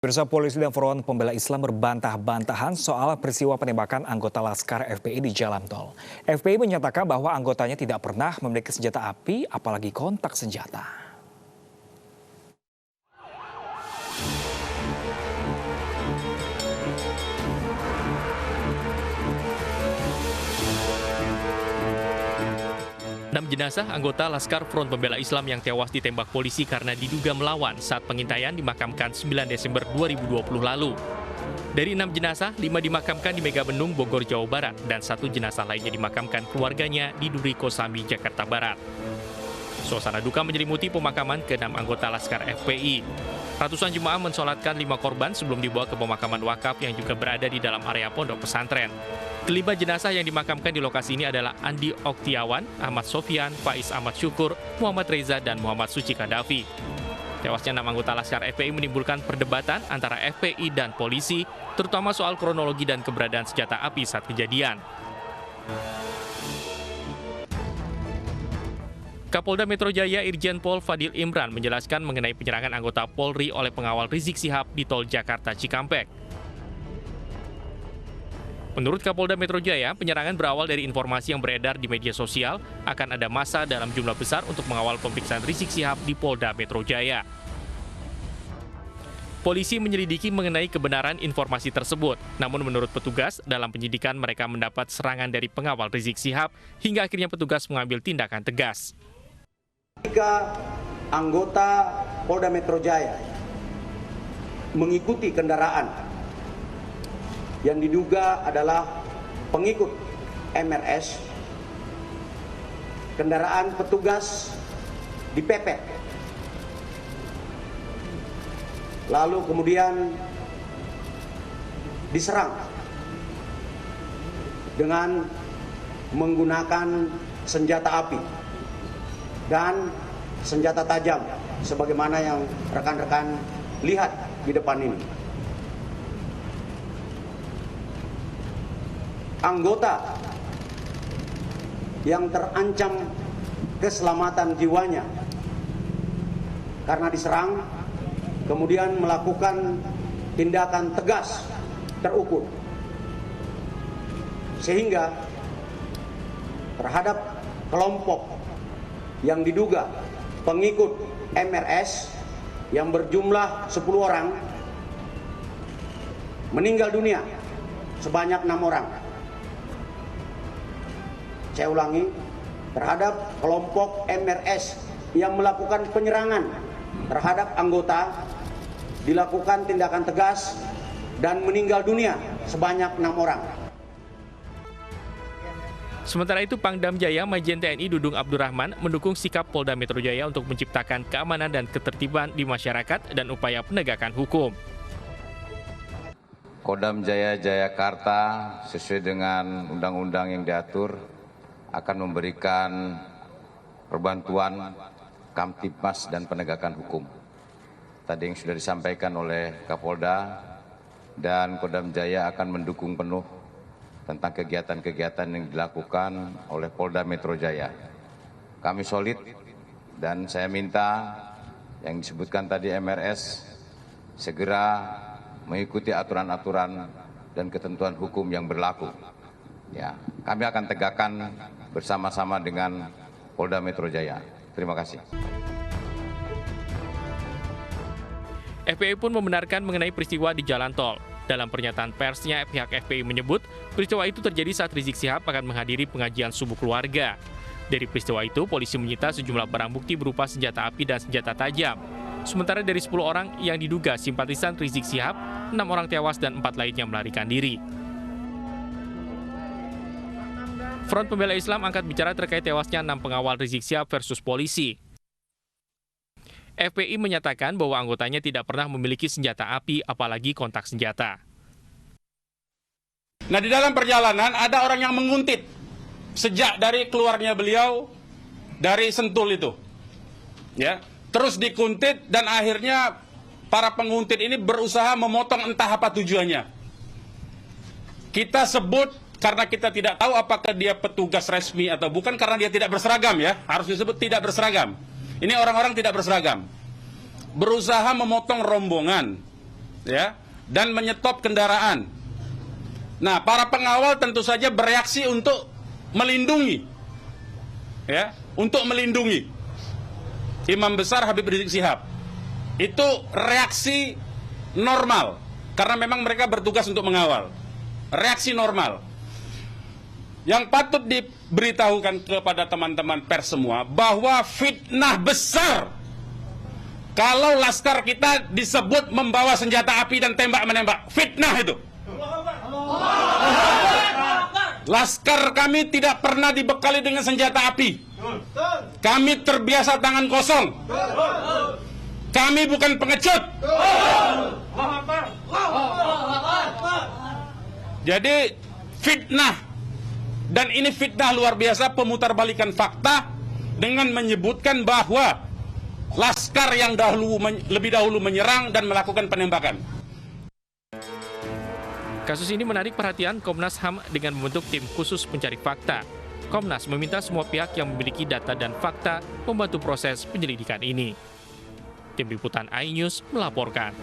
Pemirsa, polisi dan Front Pembela Islam berbantah-bantahan soal peristiwa penembakan anggota Laskar FPI di jalan tol. FPI menyatakan bahwa anggotanya tidak pernah memiliki senjata api, apalagi kontak senjata. 6 jenazah anggota Laskar Front Pembela Islam yang tewas ditembak polisi karena diduga melawan saat pengintaian dimakamkan 9 Desember 2020 lalu. Dari 6 jenazah, 5 dimakamkan di Megabendung, Bogor, Jawa Barat, dan 1 jenazah lainnya dimakamkan keluarganya di Duri Kosambi, Jakarta Barat. Suasana duka menyelimuti pemakaman ke-6 anggota Laskar FPI. Ratusan jemaah mensolatkan 5 korban sebelum dibawa ke pemakaman wakaf yang juga berada di dalam area pondok pesantren. Kelima jenazah yang dimakamkan di lokasi ini adalah Andi Oktiawan, Ahmad Sofian, Faiz Ahmad Syukur, Muhammad Reza, dan Muhammad Suci Kadafi. Tewasnya 6 anggota Laskar FPI menimbulkan perdebatan antara FPI dan polisi, terutama soal kronologi dan keberadaan senjata api saat kejadian. Kapolda Metro Jaya Irjen Pol Fadil Imran menjelaskan mengenai penyerangan anggota Polri oleh pengawal Rizik Syihab di tol Jakarta Cikampek. Menurut Kapolda Metro Jaya, penyerangan berawal dari informasi yang beredar di media sosial akan ada massa dalam jumlah besar untuk mengawal pemeriksaan Rizik Syihab di Polda Metro Jaya. Polisi menyelidiki mengenai kebenaran informasi tersebut, namun menurut petugas, dalam penyidikan mereka mendapat serangan dari pengawal Rizik Syihab hingga akhirnya petugas mengambil tindakan tegas. 3 anggota Polda Metro Jaya mengikuti kendaraan yang diduga adalah pengikut MRS. Kendaraan petugas dipepet. Lalu kemudian diserang dengan menggunakan senjata api dan senjata tajam sebagaimana yang rekan-rekan lihat di depan ini. Anggota yang terancam keselamatan jiwanya karena diserang, kemudian melakukan tindakan tegas terukur, sehingga terhadap kelompok yang diduga pengikut MRS yang berjumlah 10 orang meninggal dunia sebanyak 6 orang. Saya ulangi, terhadap kelompok MRS yang melakukan penyerangan terhadap anggota dilakukan tindakan tegas dan meninggal dunia sebanyak 6 orang. Sementara itu, Pangdam Jaya Majen TNI Dudung Abdurrahman mendukung sikap Polda Metro Jaya untuk menciptakan keamanan dan ketertiban di masyarakat dan upaya penegakan hukum. Kodam Jaya Jayakarta sesuai dengan undang-undang yang diatur akan memberikan perbantuan Kamtibmas dan penegakan hukum. Tadi yang sudah disampaikan oleh Kapolda, dan Kodam Jaya akan mendukung penuh tentang kegiatan-kegiatan yang dilakukan oleh Polda Metro Jaya. Kami solid dan saya minta yang disebutkan tadi MRS segera mengikuti aturan-aturan dan ketentuan hukum yang berlaku. Ya, kami akan tegakkan bersama-sama dengan Polda Metro Jaya. Terima kasih. FPI pun membenarkan mengenai peristiwa di jalan tol. Dalam pernyataan persnya, pihak FPI menyebut peristiwa itu terjadi saat Rizik Syihab akan menghadiri pengajian subuh keluarga. Dari peristiwa itu, polisi menyita sejumlah barang bukti berupa senjata api dan senjata tajam. Sementara dari 10 orang yang diduga simpatisan Rizik Syihab, 6 orang tewas dan 4 lainnya melarikan diri. Front Pembela Islam angkat bicara terkait tewasnya 6 pengawal Rizik Syihab versus polisi. FPI menyatakan bahwa anggotanya tidak pernah memiliki senjata api, apalagi kontak senjata. Nah, di dalam perjalanan ada orang yang menguntit sejak dari keluarnya beliau dari Sentul itu, ya, terus dikuntit dan akhirnya para penguntit ini berusaha memotong entah apa tujuannya. Kita sebut karena kita tidak tahu apakah dia petugas resmi atau bukan, karena dia tidak berseragam, ya, harus disebut tidak berseragam. Ini orang-orang tidak berseragam, berusaha memotong rombongan ya, dan menyetop kendaraan. Nah, para pengawal tentu saja bereaksi untuk melindungi, ya, untuk melindungi Imam Besar Habib Rizik Syihab. Itu reaksi normal, karena memang mereka bertugas untuk mengawal. Reaksi normal. Yang patut diberitahukan kepada teman-teman pers semua, bahwa fitnah besar kalau laskar kita disebut membawa senjata api dan tembak-menembak. Fitnah itu. Laskar kami tidak pernah dibekali dengan senjata api. Kami terbiasa tangan kosong. Kami bukan pengecut. Jadi fitnah, dan ini fitnah luar biasa, pemutarbalikan fakta dengan menyebutkan bahwa laskar yang lebih dahulu menyerang dan melakukan penembakan. Kasus ini menarik perhatian Komnas HAM dengan membentuk tim khusus pencari fakta. Komnas meminta semua pihak yang memiliki data dan fakta membantu proses penyelidikan ini. Tim Liputan iNews melaporkan.